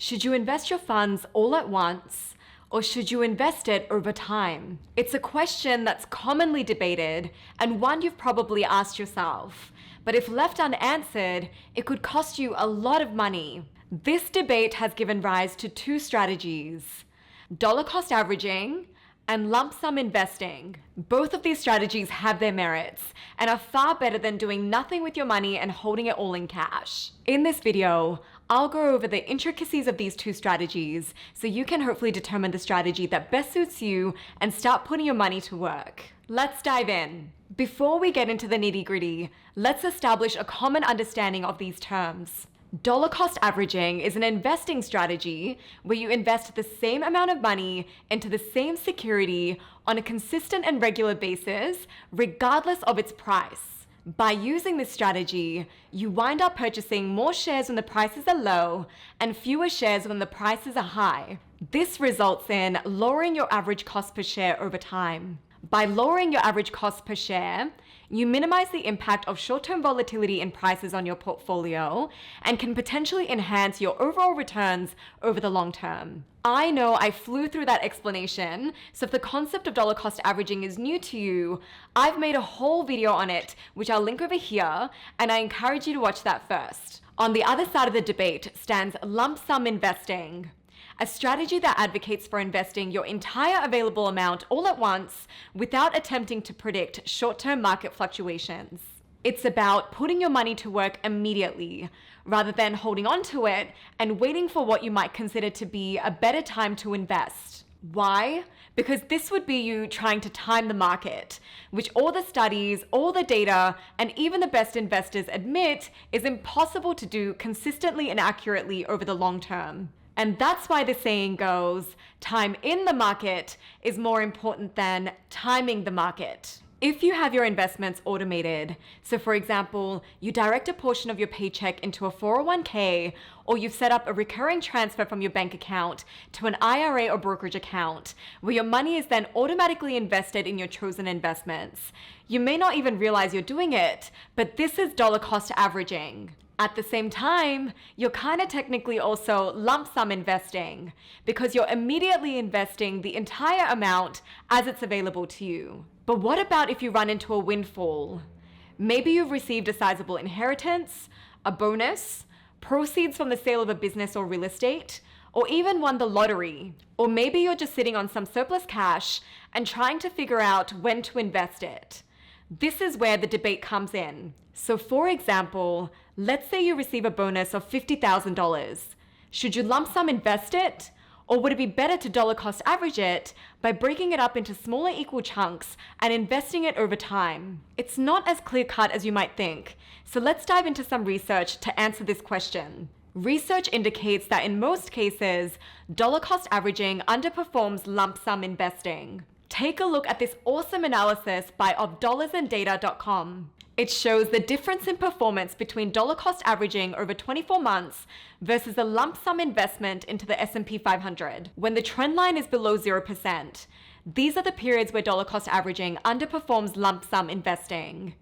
Should you invest your funds all at once, or should you invest it over time? It's a question that's commonly debated and one you've probably asked yourself. But if left unanswered, it could cost you a lot of money. This debate has given rise to two strategies: dollar cost averaging and lump sum investing. Both of these strategies have their merits and are far better than doing nothing with your money and holding it all in cash. In this video, I'll go over the intricacies of these two strategies so you can hopefully determine the strategy that best suits you and start putting your money to work. Let's dive in. Before we get into the nitty-gritty, let's establish a common understanding of these terms. Dollar cost averaging is an investing strategy where you invest the same amount of money into the same security on a consistent and regular basis, regardless of its price. By using this strategy, you wind up purchasing more shares when the prices are low and fewer shares when the prices are high. This results in lowering your average cost per share over time. By lowering your average cost per share, you minimize the impact of short-term volatility in prices on your portfolio and can potentially enhance your overall returns over the long term. I know I flew through that explanation, so if the concept of dollar cost averaging is new to you, I've made a whole video on it, which I'll link over here, and I encourage you to watch that first. On the other side of the debate stands lump sum investing, a strategy that advocates for investing your entire available amount all at once without attempting to predict short-term market fluctuations. It's about putting your money to work immediately, rather than holding on to it and waiting for what you might consider to be a better time to invest. Why? Because this would be you trying to time the market, which all the studies, all the data, and even the best investors admit is impossible to do consistently and accurately over the long term. And that's why the saying goes, time in the market is more important than timing the market. If you have your investments automated, so for example, you direct a portion of your paycheck into a 401k, or you've set up a recurring transfer from your bank account to an IRA or brokerage account, where your money is then automatically invested in your chosen investments. You may not even realize you're doing it, but this is dollar cost averaging. At the same time, you're kind of technically also lump sum investing because you're immediately investing the entire amount as it's available to you. But what about if you run into a windfall? Maybe you've received a sizable inheritance, a bonus, proceeds from the sale of a business or real estate, or even won the lottery. Or maybe you're just sitting on some surplus cash and trying to figure out when to invest it. This is where the debate comes in. So for example, let's say you receive a bonus of $50,000. Should you lump sum invest it? Or would it be better to dollar cost average it by breaking it up into smaller equal chunks and investing it over time? It's not as clear cut as you might think. So let's dive into some research to answer this question. Research indicates that in most cases, dollar cost averaging underperforms lump sum investing. Take a look at this awesome analysis by ofdollarsandData.com. It shows the difference in performance between dollar cost averaging over 24 months versus a lump sum investment into the S&P 500. When the trend line is below 0%, these are the periods where dollar cost averaging underperforms lump sum investing.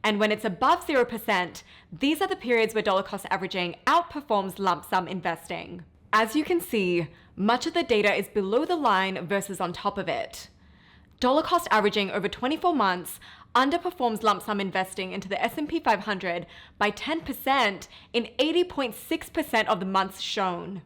And when it's above 0%, these are the periods where dollar cost averaging outperforms lump sum investing. As you can see, much of the data is below the line versus on top of it. Dollar cost averaging over 24 months underperforms lump sum investing into the S&P 500 by 10% in 80.6% of the months shown.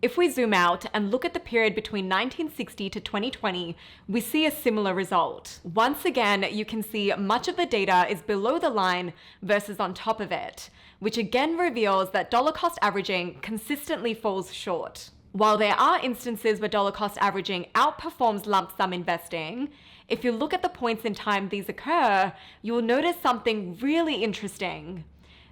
If we zoom out and look at the period between 1960 to 2020, we see a similar result. Once again, you can see much of the data is below the line versus on top of it, which again reveals that dollar cost averaging consistently falls short. While there are instances where dollar cost averaging outperforms lump sum investing, if you look at the points in time these occur, you will notice something really interesting.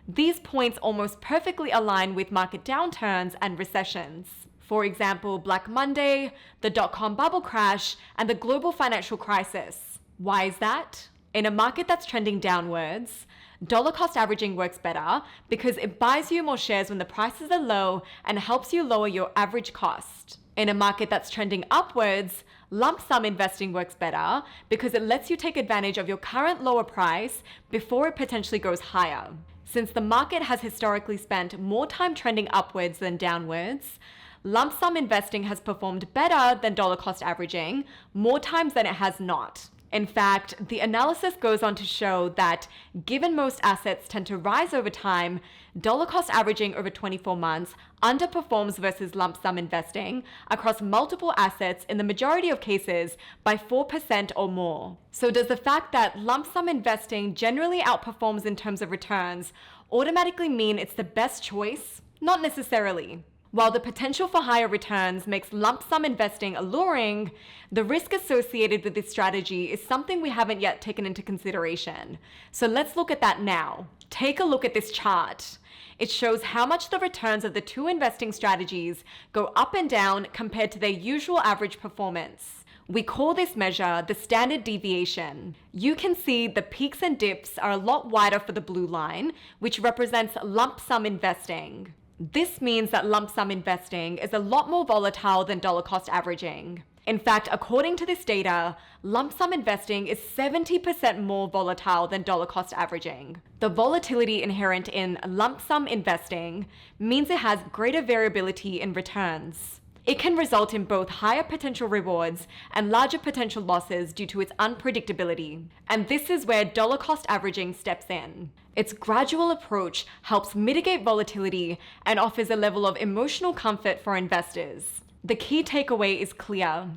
These points almost perfectly align with market downturns and recessions. For example, Black Monday, the dot-com bubble crash, and the global financial crisis. Why is that? In a market that's trending downwards, dollar cost averaging works better because it buys you more shares when the prices are low and helps you lower your average cost. In a market that's trending upwards, lump sum investing works better because it lets you take advantage of your current lower price before it potentially goes higher. Since the market has historically spent more time trending upwards than downwards, lump sum investing has performed better than dollar cost averaging more times than it has not. In fact, the analysis goes on to show that given most assets tend to rise over time, dollar cost averaging over 24 months underperforms versus lump sum investing across multiple assets in the majority of cases by 4% or more. So does the fact that lump sum investing generally outperforms in terms of returns automatically mean it's the best choice? Not necessarily. While the potential for higher returns makes lump sum investing alluring, the risk associated with this strategy is something we haven't yet taken into consideration. So let's look at that now. Take a look at this chart. It shows how much the returns of the two investing strategies go up and down compared to their usual average performance. We call this measure the standard deviation. You can see the peaks and dips are a lot wider for the blue line, which represents lump sum investing. This means that lump sum investing is a lot more volatile than dollar cost averaging. In fact, according to this data, lump sum investing is 70% more volatile than dollar cost averaging. The volatility inherent in lump sum investing means it has greater variability in returns. It can result in both higher potential rewards and larger potential losses due to its unpredictability. And this is where dollar cost averaging steps in. Its gradual approach helps mitigate volatility and offers a level of emotional comfort for investors. The key takeaway is clear.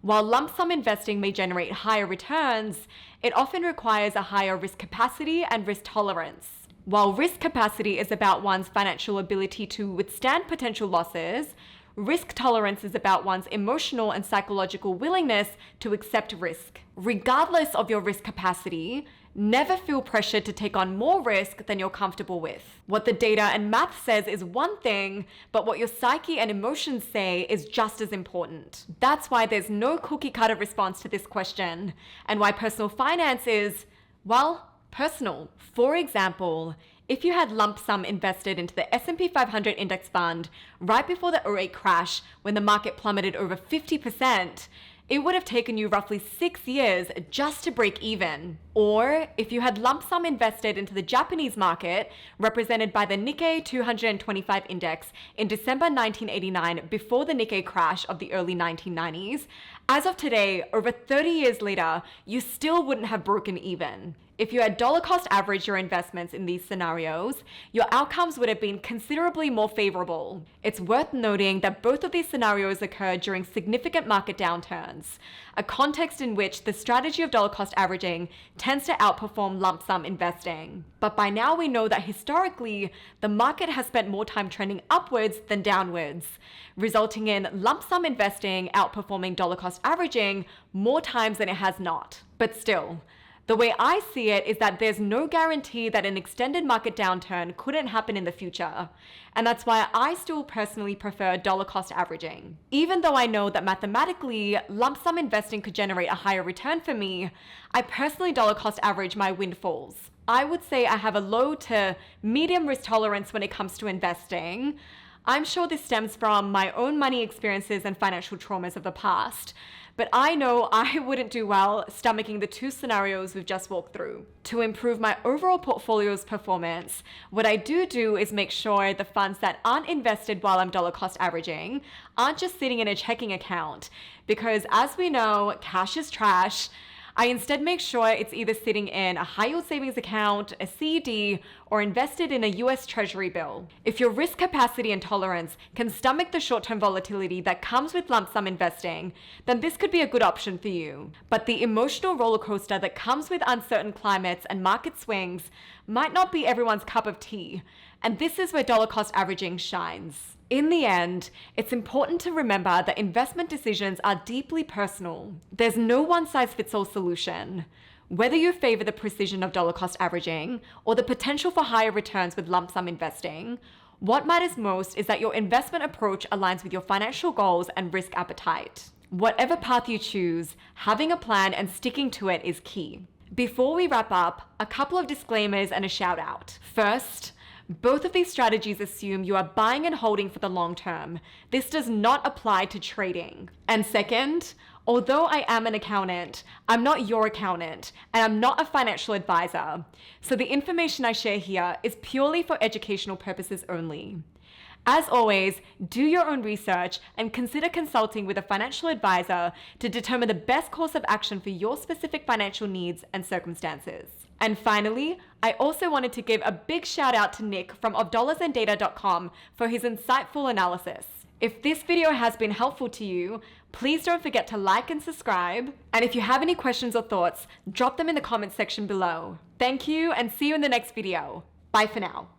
While lump sum investing may generate higher returns, it often requires a higher risk capacity and risk tolerance. While risk capacity is about one's financial ability to withstand potential losses, risk tolerance is about one's emotional and psychological willingness to accept risk. Regardless of your risk capacity, never feel pressured to take on more risk than you're comfortable with. What the data and math says is one thing, but what your psyche and emotions say is just as important. That's why there's no cookie cutter response to this question, and why personal finance is, well, personal. For example, if you had lump sum invested into the S&P 500 index fund right before the '08 crash when the market plummeted over 50%, it would have taken you roughly 6 years just to break even. Or if you had lump sum invested into the Japanese market, represented by the Nikkei 225 index in December 1989 before the Nikkei crash of the early 1990s, as of today, over 30 years later, you still wouldn't have broken even. If you had dollar cost averaged your investments in these scenarios, your outcomes would have been considerably more favorable. It's worth noting that both of these scenarios occurred during significant market downturns, a context in which the strategy of dollar cost averaging tends to outperform lump sum investing. But by now we know that historically, the market has spent more time trending upwards than downwards, resulting in lump sum investing outperforming dollar cost averaging more times than it has not. But still, the way I see it is that there's no guarantee that an extended market downturn couldn't happen in the future. And that's why I still personally prefer dollar cost averaging. Even though I know that mathematically, lump sum investing could generate a higher return for me, I personally dollar cost average my windfalls. I would say I have a low to medium risk tolerance when it comes to investing. I'm sure this stems from my own money experiences and financial traumas of the past. But I know I wouldn't do well stomaching the two scenarios we've just walked through. To improve my overall portfolio's performance, what I do is make sure the funds that aren't invested while I'm dollar cost averaging aren't just sitting in a checking account. Because as we know, cash is trash. I instead make sure it's either sitting in a high yield savings account, a CD, or invested in a US Treasury bill. If your risk capacity and tolerance can stomach the short-term volatility that comes with lump sum investing, then this could be a good option for you. But the emotional roller coaster that comes with uncertain climates and market swings might not be everyone's cup of tea, and this is where dollar cost averaging shines. In the end, it's important to remember that investment decisions are deeply personal. There's no one-size-fits-all solution. Whether you favor the precision of dollar cost averaging or the potential for higher returns with lump sum investing, what matters most is that your investment approach aligns with your financial goals and risk appetite. Whatever path you choose, having a plan and sticking to it is key. Before we wrap up, a couple of disclaimers and a shout out. First, both of these strategies assume you are buying and holding for the long term. This does not apply to trading. And second, although I am an accountant, I'm not your accountant, and I'm not a financial advisor. So the information I share here is purely for educational purposes only. As always, do your own research and consider consulting with a financial advisor to determine the best course of action for your specific financial needs and circumstances. And finally, I also wanted to give a big shout out to Nick from ofdollarsandData.com for his insightful analysis. If this video has been helpful to you, please don't forget to like and subscribe. And if you have any questions or thoughts, drop them in the comments section below. Thank you and see you in the next video. Bye for now.